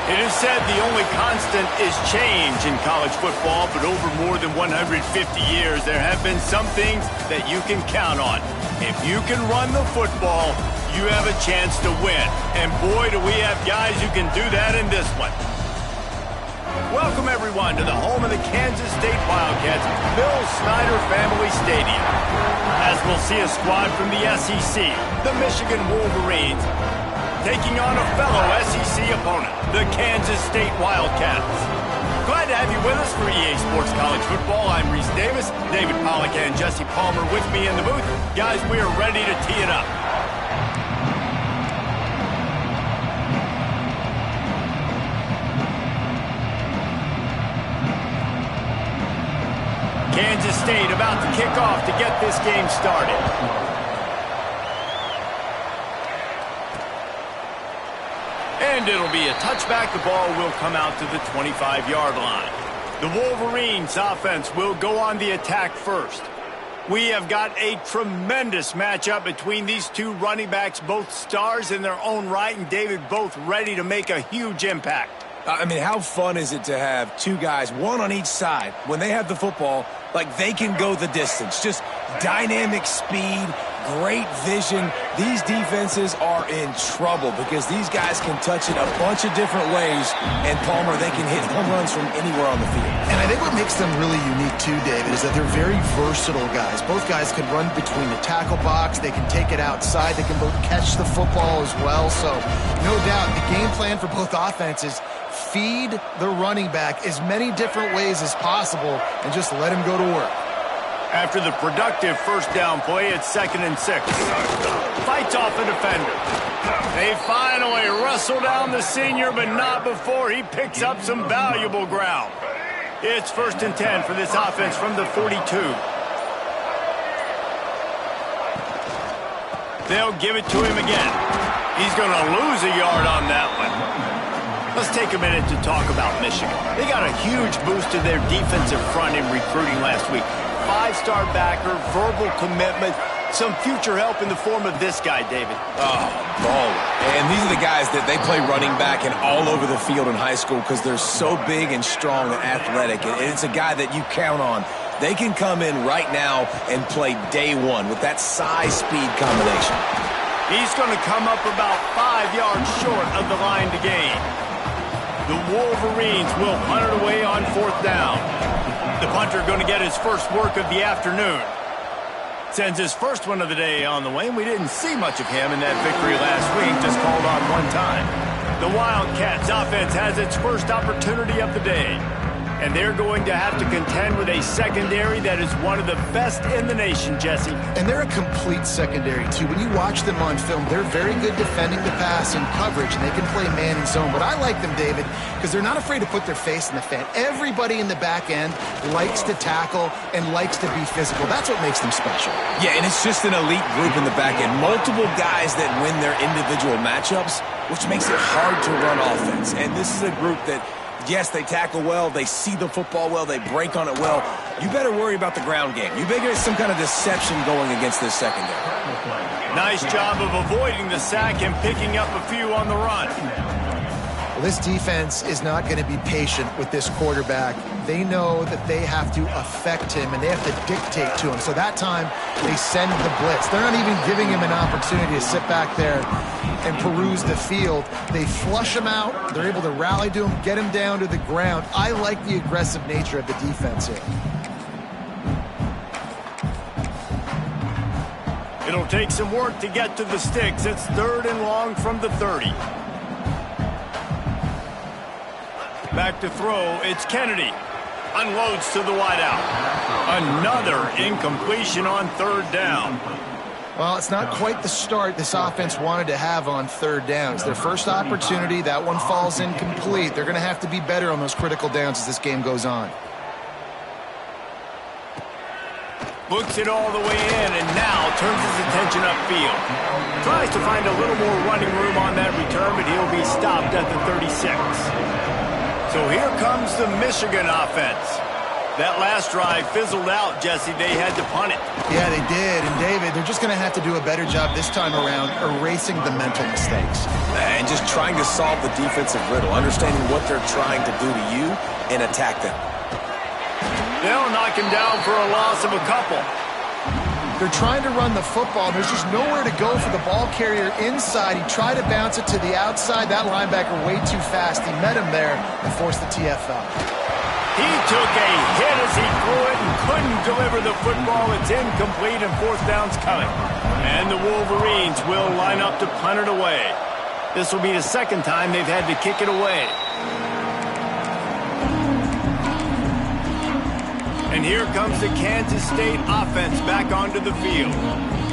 It is said the only constant is change in college football, but over more than 150 years, there have been some things that you can count on. If you can run the football, you have a chance to win. And boy, do we have guys who can do that in this one. Welcome, everyone, to the home of the Kansas State Wildcats, Bill Snyder Family Stadium. As we'll see a squad from the SEC, the Michigan Wolverines, taking on a fellow SEC opponent, the Kansas State Wildcats. Glad to have you with us for EA Sports College Football. I'm Reese Davis, David Pollack and Jesse Palmer with me in the booth. Guys, we are ready to tee it up. Kansas State about to kick off to get this game started. And it'll be a touchback. The ball will come out to the 25-yard line. The Wolverines offense will go on the attack first. We have got a tremendous matchup between these two running backs, both stars in their own right, and David, both ready to make a huge impact. I mean, how fun is it to have two guys, one on each side, when they have the football, like they can go the distance. Just dynamic speed, great vision. These defenses are in trouble because these guys can touch it a bunch of different ways, and Palmer, they can hit home runs from anywhere on the field. And I think what makes them really unique too, David, is that they're very versatile guys. Both guys can run between the tackle box. They can take it outside. They can both catch the football as well. So no doubt the game plan for both offenses, feed the running back as many different ways as possible and just let him go to work. After the productive first down play, it's 2nd and 6. Fights off a defender. They finally wrestle down the senior, but not before he picks up some valuable ground. It's 1st and 10 for this offense from the 42. They'll give it to him again. He's going to lose a yard on that one. Let's take a minute to talk about Michigan. They got a huge boost to their defensive front in recruiting last week. 5-star backer, verbal commitment, some future help in the form of this guy, David. Oh, baller. And these are the guys that they play running back and all over the field in high school because they're so big and strong and athletic. And it's a guy that you count on. They can come in right now and play day one with that size-speed combination. He's going to come up about 5 yards short of the line to gain. The Wolverines will punt it away on 4th down. The punter going to get his first work of the afternoon. Sends his first one of the day on the way, and we didn't see much of him in that victory last week, just called on one time. The Wildcats offense has its first opportunity of the day, and they're going to have to contend with a secondary that is one of the best in the nation, Jesse. And they're a complete secondary, too. When you watch them on film, they're very good defending the pass and coverage, and they can play man and zone. But I like them, David, because they're not afraid to put their face in the fan. Everybody in the back end likes to tackle and likes to be physical. That's what makes them special. Yeah, and it's just an elite group in the back end. Multiple guys that win their individual matchups, which makes it hard to run offense. And this is a group that, yes, they tackle well, they see the football well, they break on it well. You better worry about the ground game. You better get some kind of deception going against this secondary. Nice job of avoiding the sack and picking up a few on the run. Well, this defense is not going to be patient with this quarterback. They know that they have to affect him and they have to dictate to him. So that time, they send the blitz. They're not even giving him an opportunity to sit back there and peruse the field. They flush him out. They're able to rally to him, get him down to the ground. I like the aggressive nature of the defense here. It'll take some work to get to the sticks. It's 3rd and long from the 30. Back to throw, it's Kennedy. Unloads to the wideout. Another incompletion on 3rd down. Well, it's not quite the start this offense wanted to have on 3rd down. It's their first opportunity. That one falls incomplete. They're going to have to be better on those critical downs as this game goes on. Books it all the way in and now turns his attention upfield. Tries to find a little more running room on that return, but he'll be stopped at the 36. So here comes the Michigan offense. That last drive fizzled out, Jesse. They had to punt it. Yeah, they did. And, David, they're just going to have to do a better job this time around erasing the mental mistakes. And just trying to solve the defensive riddle, understanding what they're trying to do to you and attack them. They'll knock him down for a loss of a couple. They're trying to run the football. There's just nowhere to go for the ball carrier inside. He tried to bounce it to the outside. That linebacker way too fast. He met him there and forced the TFL. He took a hit as he threw it and couldn't deliver the football. It's incomplete and fourth down's coming. And the Wolverines will line up to punt it away. This will be the second time they've had to kick it away. And here comes the Kansas State offense back onto the field.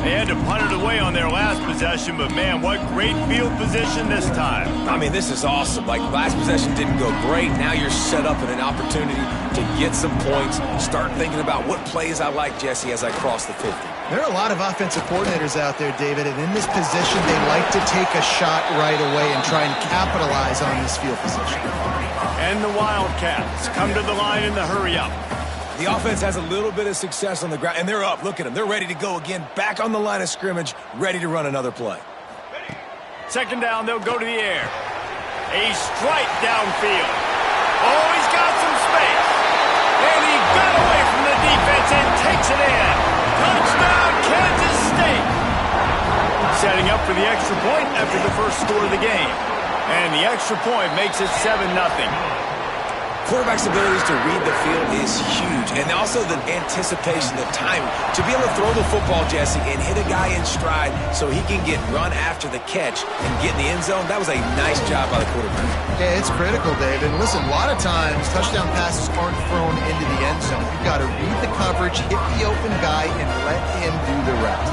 They had to punt it away on their last possession, but man, what great field position this time. I mean, this is awesome. Like, last possession didn't go great. Now you're set up in an opportunity to get some points. Start thinking about what plays I like, Jesse, as I cross the 50. There are a lot of offensive coordinators out there, David, and in this position, they like to take a shot right away and try and capitalize on this field position. And the Wildcats come to the line in the hurry-up. The offense has a little bit of success on the ground, and they're up. Look at them. They're ready to go again, back on the line of scrimmage, ready to run another play. Second down, they'll go to the air. A strike downfield. Oh, he's got some space. And he got away from the defense and takes it in. Touchdown, Kansas State. Setting up for the extra point after the first score of the game. And the extra point makes it 7-0. Quarterback's abilities to read the field is huge, and also the anticipation, the timing. To be able to throw the football, Jesse, and hit a guy in stride so he can get run after the catch and get in the end zone, that was a nice job by the quarterback. Yeah, it's critical, David. And listen, a lot of times touchdown passes aren't thrown into the end zone. You've got to read the coverage, hit the open guy, and let him do the rest.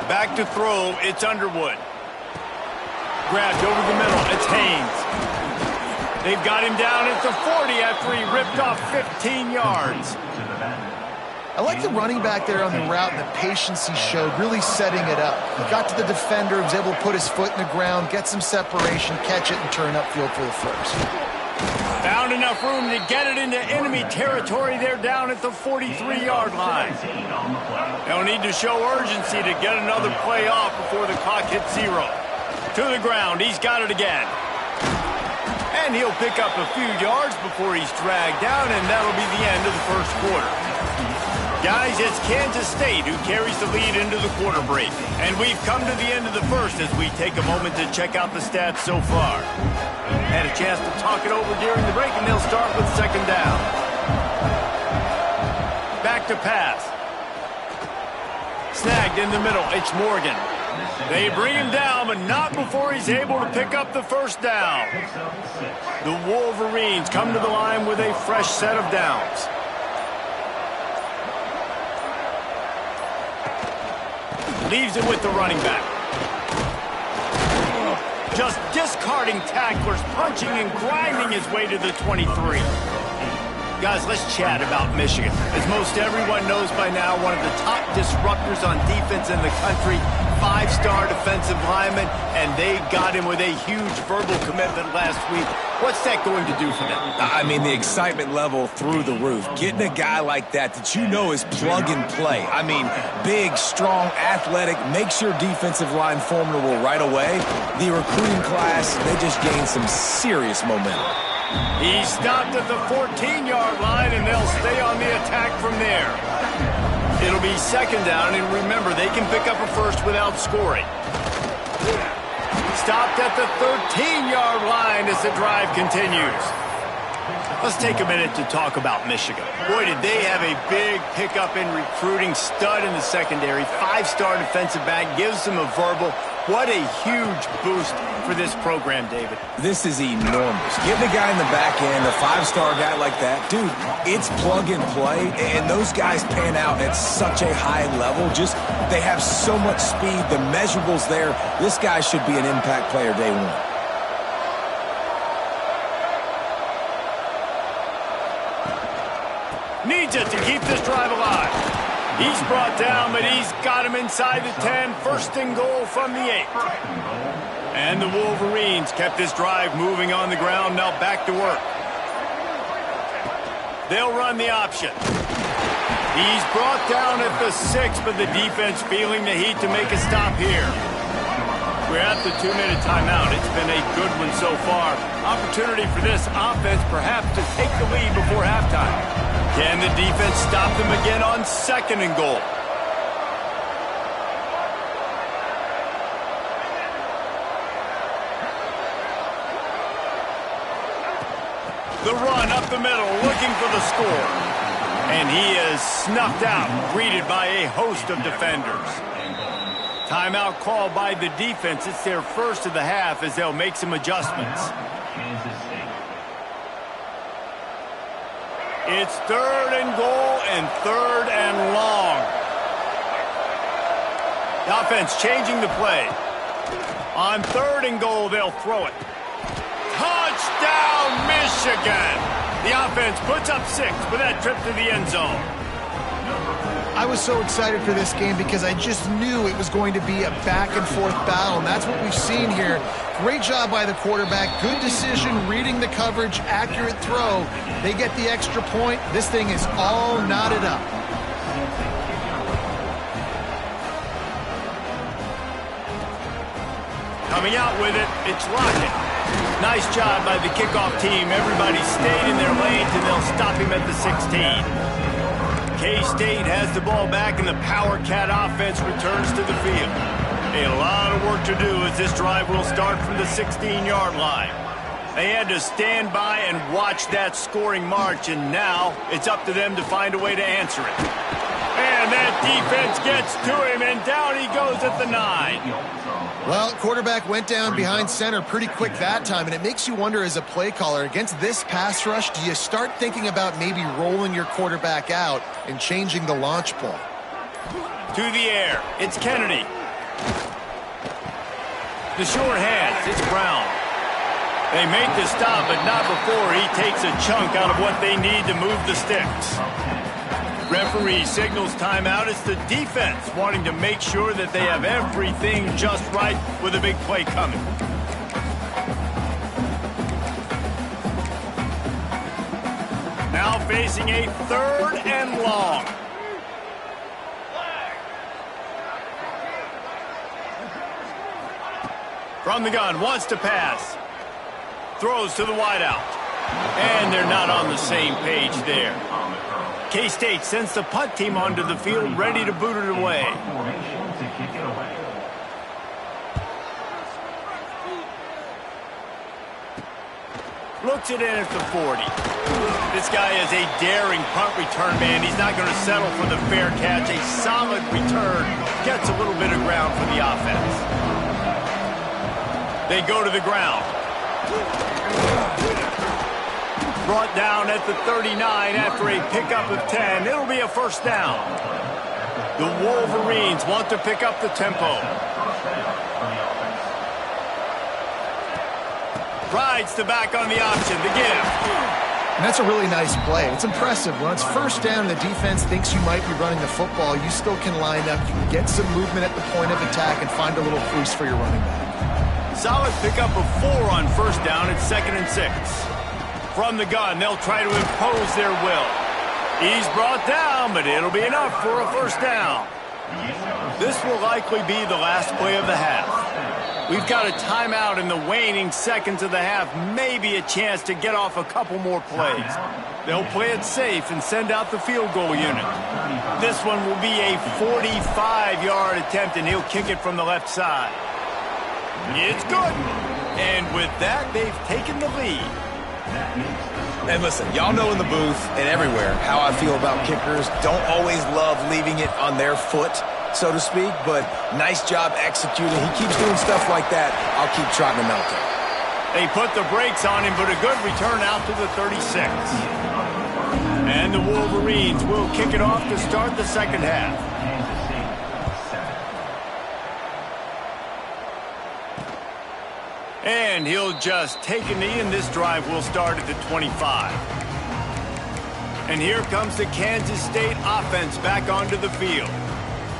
Back to throw, it's Underwood. Grabbed over the middle, it's Haynes. They've got him down at the 40 after he ripped off 15 yards. I like the running back there on the route and the patience he showed, really setting it up. He got to the defender, was able to put his foot in the ground, get some separation, catch it, and turn upfield for the first. Found enough room to get it into enemy territory. They're down at the 43-yard line. They'll need to show urgency to get another play off before the clock hits 0. To the ground, he's got it again. And he'll pick up a few yards before he's dragged down, and that'll be the end of the first quarter. Guys, it's Kansas State who carries the lead into the quarter break. And we've come to the end of the first as we take a moment to check out the stats so far. Had a chance to talk it over during the break, and they'll start with second down. Back to pass. Snagged in the middle, it's Morgan. They bring him down, but not before he's able to pick up the first down. The Wolverines come to the line with a fresh set of downs. Leaves it with the running back. Just discarding tacklers, punching and grinding his way to the 23. Guys, let's chat about Michigan. As most everyone knows by now, one of the top disruptors on defense in the country, 5-star defensive lineman, and they got him with a huge verbal commitment last week. What's that going to do for them? I mean, the excitement level through the roof. Getting a guy like that you know is plug and play. I mean, big, strong, athletic, makes your defensive line formidable right away. The recruiting class, they just gained some serious momentum. He stopped at the 14-yard line, and they'll stay on the attack from there. It'll be second down, and remember, they can pick up a first without scoring. Stopped at the 13-yard line as the drive continues. Let's take a minute to talk about Michigan. Boy, did they have a big pickup in recruiting. Stud in the secondary. 5-star defensive back. Gives them a verbal. What a huge boost for this program, David. This is enormous. Getting a guy in the back end, a 5-star guy like that, dude, it's plug and play, and those guys pan out at such a high level. Just, they have so much speed. The measurables there. This guy should be an impact player day one. Needs it to keep this drive alive. He's brought down, but he's got him inside the 10. First and goal from the 8. And the Wolverines kept this drive moving on the ground. Now back to work. They'll run the option. He's brought down at the 6, but the defense feeling the heat to make a stop here. We're at the 2-minute timeout. It's been a good one so far. Opportunity for this offense perhaps to take the lead before halftime. Can the defense stop them again on 2nd and goal? The run up the middle, looking for the score. And he is snuffed out, greeted by a host of defenders. Timeout called by the defense. It's their first of the half as they'll make some adjustments. It's 3rd and goal and 3rd and long. The offense changing the play. On 3rd and goal, they'll throw it. Touchdown, Michigan! The offense puts up 6 with that trip to the end zone. I was so excited for this game because I just knew it was going to be a back-and-forth battle, and that's what we've seen here. Great job by the quarterback. Good decision, reading the coverage, accurate throw. They get the extra point. This thing is all knotted up. Coming out with it, it's Lockett. Nice job by the kickoff team. Everybody stayed in their lanes, and they'll stop him at the 16. K-State has the ball back, and the Power Cat offense returns to the field. A lot of work to do as this drive will start from the 16-yard line. They had to stand by and watch that scoring march, and now it's up to them to find a way to answer it. And that defense gets to him, and down he goes at the 9. Well, quarterback went down behind center pretty quick that time, and it makes you wonder as a play caller, against this pass rush, do you start thinking about maybe rolling your quarterback out and changing the launch point? To the air, it's Kennedy. The short hands, it's Brown. They make the stop, but not before he takes a chunk out of what they need to move the sticks. Referee signals timeout. It's the defense wanting to make sure that they have everything just right with a big play coming. Now facing a 3rd and long. From the gun, wants to pass. Throws to the wideout. And they're not on the same page there. K-State sends the punt team onto the field, ready to boot it away. Looks it in at the 40. This guy is a daring punt return man. He's not going to settle for the fair catch. A solid return. Gets a little bit of ground for the offense. They go to the ground. Brought down at the 39 after a pickup of 10. It'll be a 1st down. The Wolverines want to pick up the tempo. Rides the back on the option, the give. And that's a really nice play. It's impressive. When it's 1st down and the defense thinks you might be running the football, you still can line up. You can get some movement at the point of attack and find a little crease for your running back. Solid pickup of 4 on 1st down. It's 2nd and 6. From the gun, they'll try to impose their will. He's brought down, but it'll be enough for a 1st down. This will likely be the last play of the half. We've got a timeout in the waning seconds of the half, maybe a chance to get off a couple more plays. They'll play it safe and send out the field goal unit. This one will be a 45-yard attempt, and he'll kick it from the left side. It's good. And with that, they've taken the lead. And listen, y'all know in the booth and everywhere how I feel about kickers. Don't always love leaving it on their foot, so to speak, but nice job executing. He keeps doing stuff like that. I'll keep trotting him out there. They put the brakes on him, but a good return out to the 36. And the Wolverines will kick it off to start the 2nd half. And he'll just take a knee, and this drive will start at the 25. And here comes the Kansas State offense back onto the field.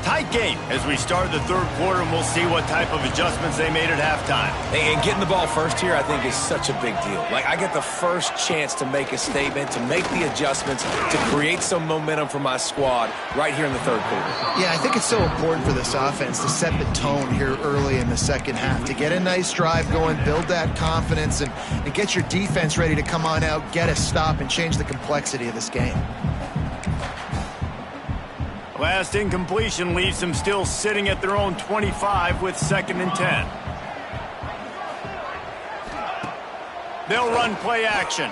tight game as we start the third quarter, and we'll see what type of adjustments they made at halftime. And getting the ball first here, I think, is such a big deal. Like, I get the first chance to make a statement, to make the adjustments, to create some momentum for my squad right here in the third quarter. Yeah, I think it's so important for this offense to set the tone here early in the second half, to get a nice drive going, build that confidence, and get your defense ready to come on out, get a stop, and change the complexity of this game. Last incompletion leaves them still sitting at their own 25 with 2nd and 10. They'll run play action.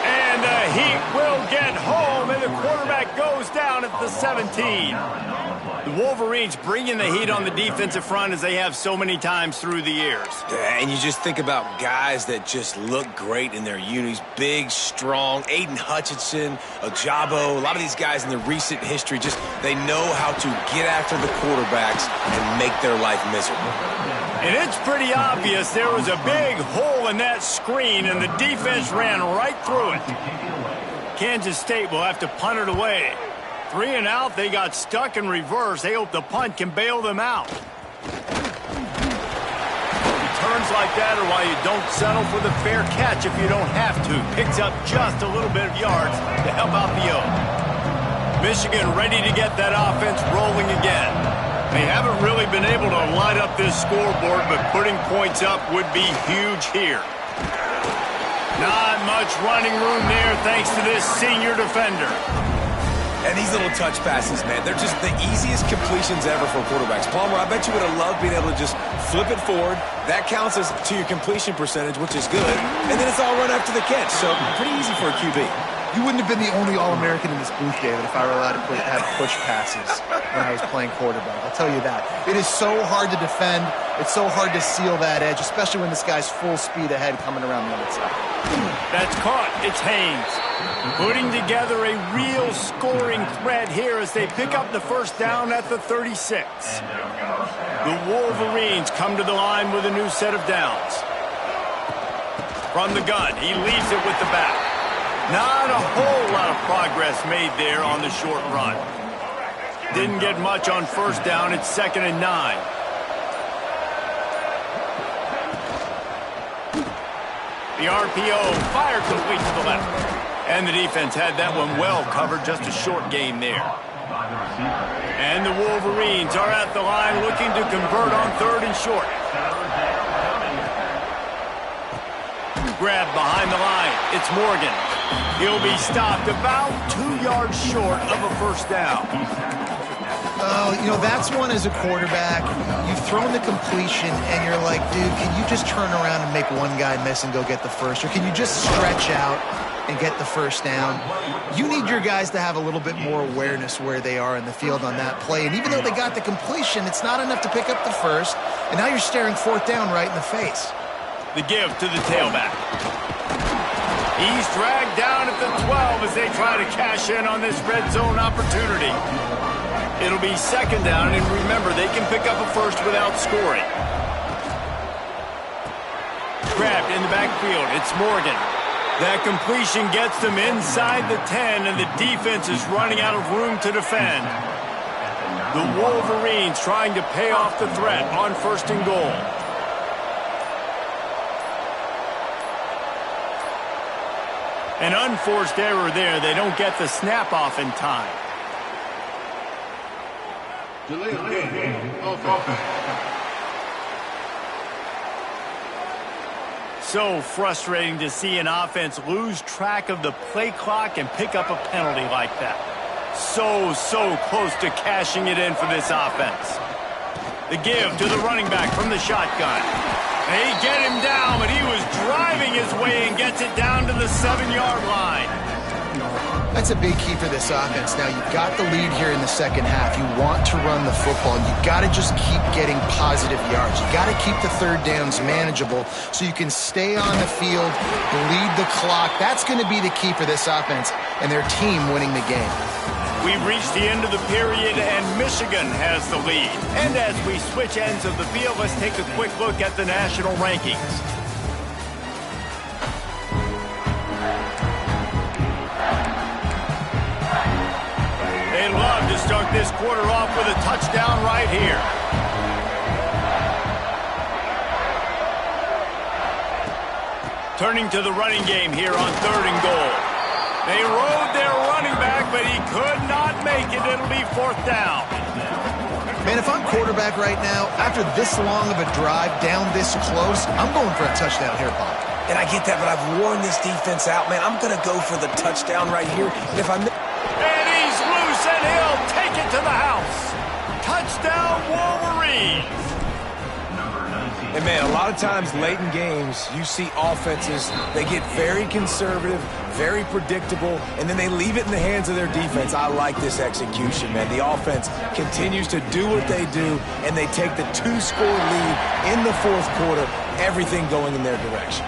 And the Heat will get home, and the quarterback goes down at the 17. The Wolverines bringing the heat on the defensive front as they have so many times through the years. And you just think about guys that just look great in their unis. Big, strong, Aiden Hutchinson, Ojabo, a lot of these guys in the recent history, just they know how to get after the quarterbacks and make their life miserable. And it's pretty obvious there was a big hole in that screen, and the defense ran right through it. Kansas State will have to punt it away. 3 and out, they got stuck in reverse. They hope the punt can bail them out. Returns like that are why you don't settle for the fair catch if you don't have to. Picks up just a little bit of yards to help out the O. Michigan ready to get that offense rolling again. They haven't really been able to light up this scoreboard, but putting points up would be huge here. Not much running room there thanks to this senior defender. And these little touch passes, man, they're just the easiest completions ever for quarterbacks. Palmer, I bet you would have loved being able to just flip it forward. That counts as to your completion percentage, which is good. And then it's all run after the catch, so pretty easy for a QB. You wouldn't have been the only All-American in this booth, David, if I were allowed to have push passes when I was playing quarterback. I'll tell you that. It is so hard to defend. It's so hard to seal that edge, especially when this guy's full speed ahead coming around the other side. That's caught. It's Haynes. Putting together a real scoring threat here as they pick up the first down at the 36. The Wolverines come to the line with a new set of downs. From the gun, he leaves it with the back. Not a whole lot of progress made there on the short run. Didn't get much on first down. It's 2nd and 9. The RPO fired complete to the left. And the defense had that one well covered. Just a short game there. And the Wolverines are at the line looking to convert on 3rd and short. Grab behind the line. It's Morgan. He'll be stopped about 2 yards short of a first down. Oh, you know, that's one as a quarterback. You've thrown the completion, and you're like, dude, can you just turn around and make one guy miss and go get the first? Or can you just stretch out and get the first down? You need your guys to have a little bit more awareness where they are in the field on that play. And even though they got the completion, it's not enough to pick up the first. And now you're staring 4th down right in the face. The give to the tailback. He's dragged down at the 12 as they try to cash in on this red zone opportunity. It'll be 2nd down, and remember, they can pick up a first without scoring. Grabbed in the backfield. It's Morgan. That completion gets them inside the 10, and the defense is running out of room to defend. The Wolverines trying to pay off the threat on 1st and goal. An unforced error there. They don't get the snap off in time. So frustrating to see an offense lose track of the play clock and pick up a penalty like that. So close to cashing it in for this offense. The give to the running back from the shotgun. They get him down, but he was driving his way and gets it down to the 7-yard line. That's a big key for this offense. Now, you've got the lead here in the second half. You want to run the football. You've got to just keep getting positive yards. You've got to keep the 3rd downs manageable so you can stay on the field, bleed the clock. That's going to be the key for this offense and their team winning the game. We've reached the end of the period, and Michigan has the lead. And as we switch ends of the field, let's take a quick look at the national rankings. They love to start this quarter off with a touchdown right here. Turning to the running game here on 3rd and goal. They rode their running back, but he could not make it. It'll be 4th down. Man, if I'm quarterback right now, after this long of a drive down this close, I'm going for a touchdown here, Bob. And I get that, but I've worn this defense out, man. I'm going to go for the touchdown right here. And if I'm... And he's loose, and he'll take it to the house. Touchdown, Wolverines. And, man, a lot of times late in games, you see offenses, they get very conservative, very predictable, and then they leave it in the hands of their defense. I like this execution, man. The offense continues to do what they do, and they take the 2-score lead in the 4th quarter, everything going in their direction.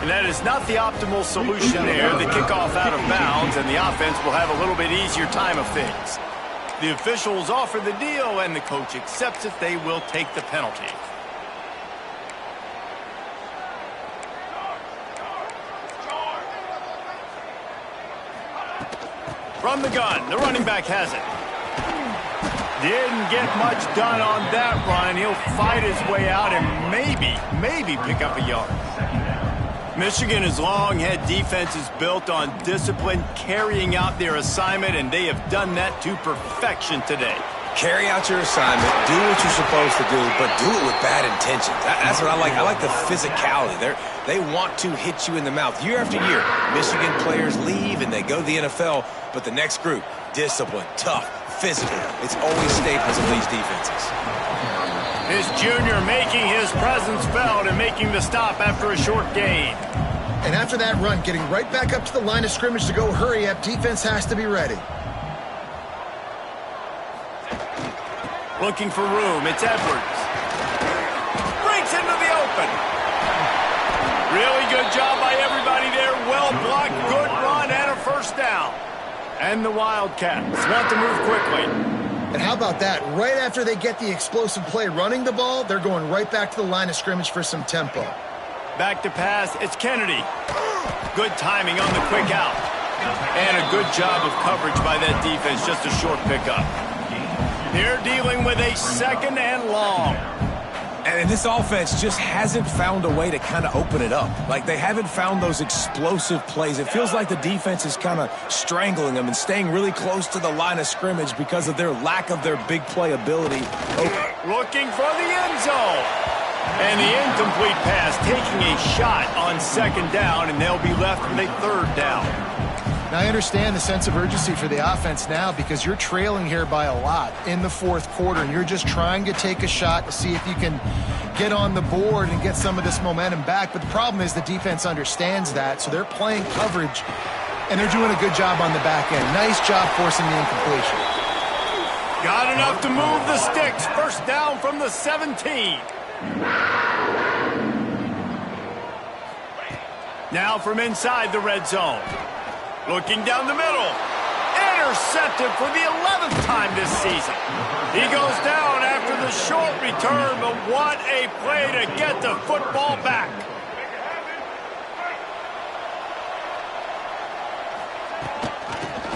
And that is not the optimal solution there. The kickoff out of bounds, and the offense will have a little bit easier time of things. The officials offer the deal, and the coach accepts it. They will take the penalty. From the gun, the running back has it. Didn't get much done on that run. He'll fight his way out and maybe pick up a yard. Michigan has long had defenses built on discipline, carrying out their assignment, and they have done that to perfection today. Carry out your assignment, do what you're supposed to do, but do it with bad intentions. That's what I like. I like the physicality. They want to hit you in the mouth. Year after year, Michigan players leave and they go to the NFL, but the next group, discipline, tough, physical. It's always staples of these defenses. This junior making his presence felt and making the stop after a short gain. And after that run, getting right back up to the line of scrimmage to go hurry up, defense has to be ready. Looking for room, it's Edwards. Breaks into the open. Really good job by everybody there. Well blocked, good run, and a 1st down. And the Wildcats want to move quickly. And how about that? Right after they get the explosive play running the ball, they're going right back to the line of scrimmage for some tempo. Back to pass, it's Kennedy. Good timing on the quick out. And a good job of coverage by that defense, just a short pickup. They're dealing with a 2nd and long. And this offense just hasn't found a way to kind of open it up. Like, they haven't found those explosive plays. It feels like the defense is kind of strangling them and staying really close to the line of scrimmage because of their lack of their big play ability. Looking for the end zone. And the incomplete pass, taking a shot on 2nd down, and they'll be left with a 3rd down. Now, I understand the sense of urgency for the offense now because you're trailing here by a lot in the 4th quarter, and you're just trying to take a shot to see if you can get on the board and get some of this momentum back. But the problem is the defense understands that, so they're playing coverage, and they're doing a good job on the back end. Nice job forcing the incompletion. Got enough to move the sticks. 1st down from the 17. Now from inside the red zone. Looking down the middle. Intercepted for the 11th time this season. He goes down after the short return, but what a play to get the football back.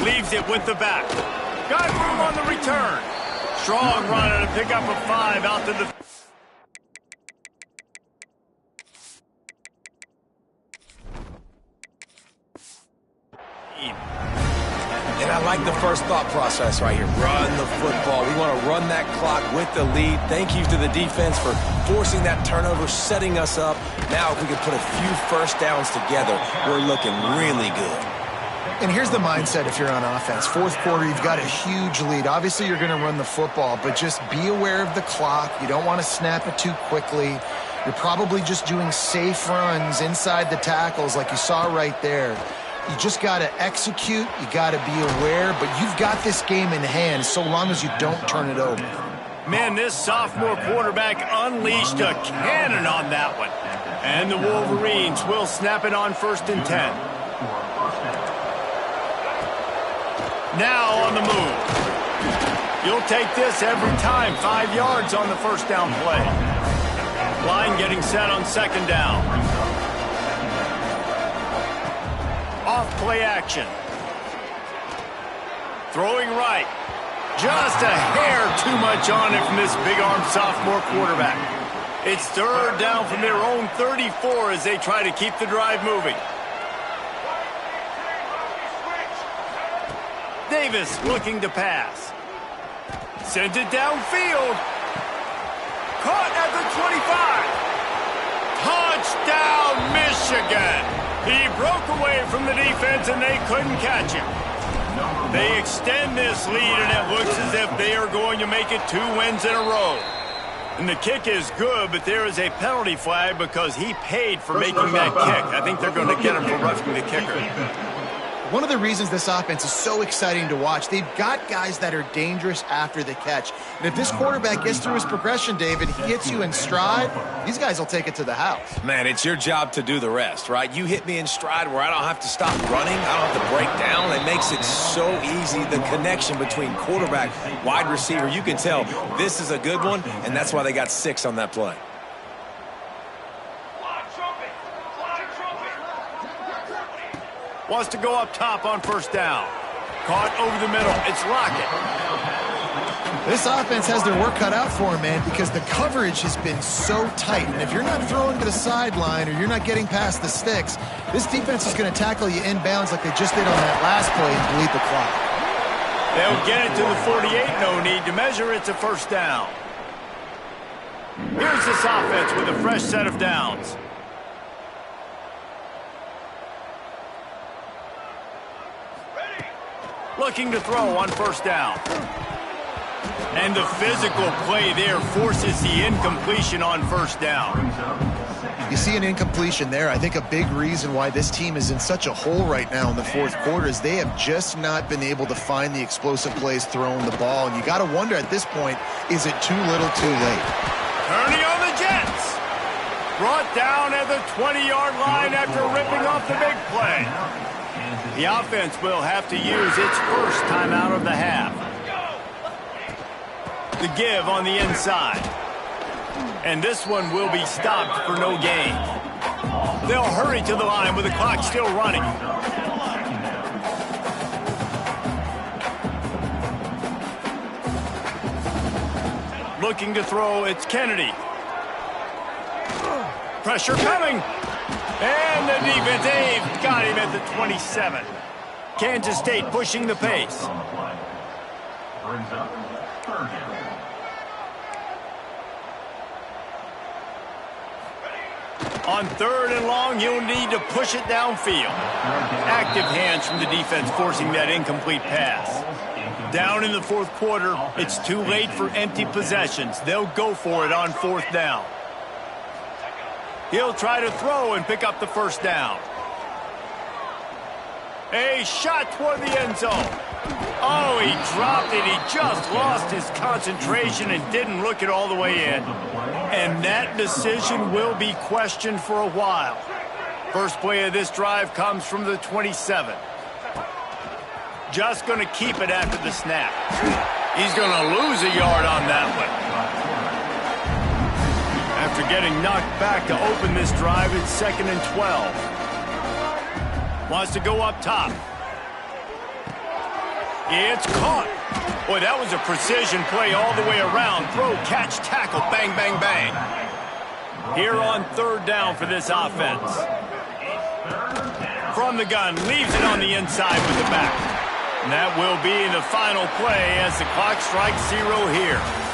Leaves it with the back. Got room on the return. Strong run and a pickup of 5 out to the... And I like the first thought process right here. Run the football. We want to run that clock with the lead. Thank you to the defense for forcing that turnover, setting us up. Now if we can put a few 1st downs together, we're looking really good. And here's the mindset if you're on offense. 4th quarter, you've got a huge lead. Obviously, you're going to run the football, but just be aware of the clock. You don't want to snap it too quickly. You're probably just doing safe runs inside the tackles like you saw right there. You just got to execute. You got to be aware, but you've got this game in hand so long as you don't turn it over. Man, this sophomore quarterback unleashed a cannon on that one. And the Wolverines will snap it on 1st and 10. Now on the move. You'll take this every time. 5 yards on the 1st down play. Line getting set on 2nd down. Off play action. Throwing right. Just a hair too much on it from this big-arm sophomore quarterback. It's third down from their own 34 as they try to keep the drive moving. Davis looking to pass. Sends it downfield. Caught at the 25. Touchdown, Michigan. He broke away from the defense and they couldn't catch him. They extend this lead and it looks as if they are going to make it 2 wins in a row. And the kick is good, but there is a penalty flag because he paid for making that kick. I think they're going to get him for roughing the kicker. One of the reasons this offense is so exciting to watch, they've got guys that are dangerous after the catch. And if this quarterback gets through his progression, David, he hits you in stride, these guys will take it to the house. Man, it's your job to do the rest, right? You hit me in stride where I don't have to stop running. I don't have to break down. It makes it so easy, the connection between quarterback, wide receiver. You can tell this is a good one, and that's why they got 6 on that play. Wants to go up top on first down. Caught over the middle. It's Lockett. This offense has their work cut out for them, man, because the coverage has been so tight. And if you're not throwing to the sideline or you're not getting past the sticks, this defense is going to tackle you inbounds like they just did on that last play and bleed the clock. They'll get it to the 48. No need to measure. It's a first down. Here's this offense with a fresh set of downs. Looking to throw on first down. And the physical play there forces the incompletion on first down. You see an incompletion there. I think a big reason why this team is in such a hole right now in the fourth quarter is they have just not been able to find the explosive plays throwing the ball. And you got to wonder at this point, is it too little too late? Turning on the Jets. Brought down at the 20-yard line after ripping off the big play. The offense will have to use its first timeout of the half. The give on the inside. And this one will be stopped for no gain. They'll hurry to the line with the clock still running. Looking to throw, it's Kennedy. Pressure coming. And the defense, they've got him at the 27. Kansas State pushing the pace. On third and long, he'll need to push it downfield. Active hands from the defense forcing that incomplete pass. Down in the fourth quarter, it's too late for empty possessions. They'll go for it on fourth down. He'll try to throw and pick up the first down. A shot toward the end zone. Oh, he dropped it. He just lost his concentration and didn't look it all the way in. And that decision will be questioned for a while. First play of this drive comes from the 27. Just going to keep it after the snap. He's going to lose a yard on that one. After getting knocked back to open this drive, it's 2nd and 12. Wants to go up top. It's caught. Boy, that was a precision play all the way around. Throw, catch, tackle, bang, bang, bang. Here on third down for this offense. From the gun, leaves it on the inside with the back. And that will be the final play as the clock strikes 0 here.